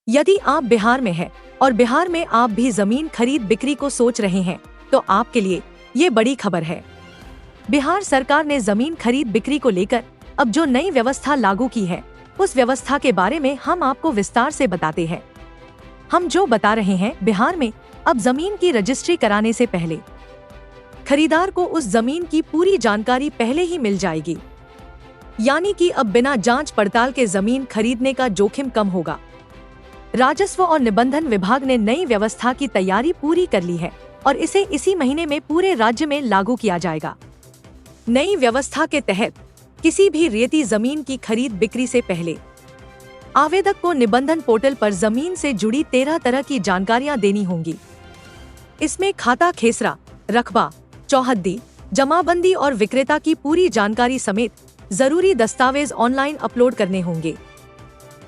यदि आप बिहार में हैं और बिहार में आप भी जमीन खरीद बिक्री को सोच रहे हैं तो आपके लिए ये बड़ी खबर है। बिहार सरकार ने जमीन खरीद बिक्री को लेकर अब जो नई व्यवस्था लागू की है उस व्यवस्था के बारे में हम आपको विस्तार से बताते हैं। हम जो बता रहे हैं, बिहार में अब जमीन की रजिस्ट्री कराने से पहले खरीदार को उस जमीन की पूरी जानकारी पहले ही मिल जाएगी। यानी कि अब बिना जांच पड़ताल के जमीन खरीदने का जोखिम कम होगा। राजस्व और निबंधन विभाग ने नई व्यवस्था की तैयारी पूरी कर ली है और इसे इसी महीने में पूरे राज्य में लागू किया जाएगा। नई व्यवस्था के तहत किसी भी रेती जमीन की खरीद बिक्री से पहले आवेदक को निबंधन पोर्टल पर जमीन से जुड़ी 13 तरह की जानकारियां देनी होंगी। इसमें खाता खेसरा, रकबा, चौहद्दी, जमाबंदी और विक्रेता की पूरी जानकारी समेत जरूरी दस्तावेज ऑनलाइन अपलोड करने होंगे।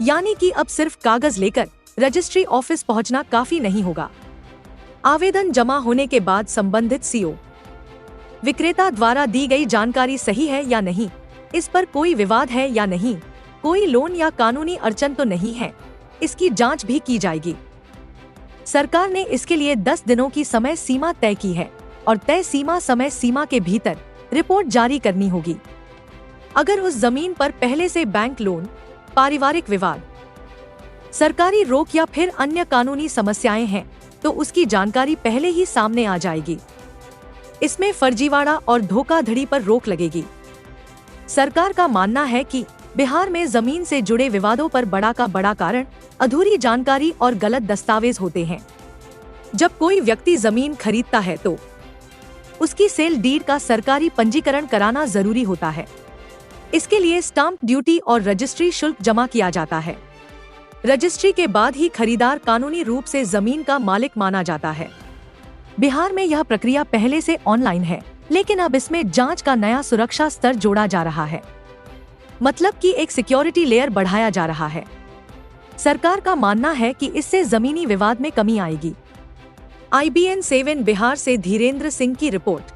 यानी कि अब सिर्फ कागज लेकर रजिस्ट्री ऑफिस पहुंचना काफी नहीं होगा। आवेदन जमा होने के बाद संबंधित सीओ विक्रेता द्वारा दी गई जानकारी सही है या नहीं, इस पर कोई विवाद है या नहीं, कोई लोन या कानूनी अड़चन तो नहीं है, इसकी जांच भी की जाएगी। सरकार ने इसके लिए 10 दिनों की समय सीमा तय की है और तय समय सीमा के भीतर रिपोर्ट जारी करनी होगी। अगर उस जमीन पर पहले से बैंक लोन, पारिवारिक विवाद, सरकारी रोक या फिर अन्य कानूनी समस्याएं हैं तो उसकी जानकारी पहले ही सामने आ जाएगी। इसमें फर्जीवाड़ा और धोखाधड़ी पर रोक लगेगी। सरकार का मानना है कि बिहार में जमीन से जुड़े विवादों पर बड़ा का बड़ा कारण अधूरी जानकारी और गलत दस्तावेज होते हैं। जब कोई व्यक्ति जमीन खरीदता है तो उसकी सेल डीड का सरकारी पंजीकरण कराना जरूरी होता है। इसके लिए स्टाम्प ड्यूटी और रजिस्ट्री शुल्क जमा किया जाता है। रजिस्ट्री के बाद ही खरीदार कानूनी रूप से जमीन का मालिक माना जाता है। बिहार में यह प्रक्रिया पहले से ऑनलाइन है, लेकिन अब इसमें जांच का नया सुरक्षा स्तर जोड़ा जा रहा है। मतलब कि एक सिक्योरिटी लेयर बढ़ाया जा रहा है। सरकार का मानना है कि इससे जमीनी विवाद में कमी आएगी। IBN 7 बिहार से धीरेन्द्र सिंह की रिपोर्ट।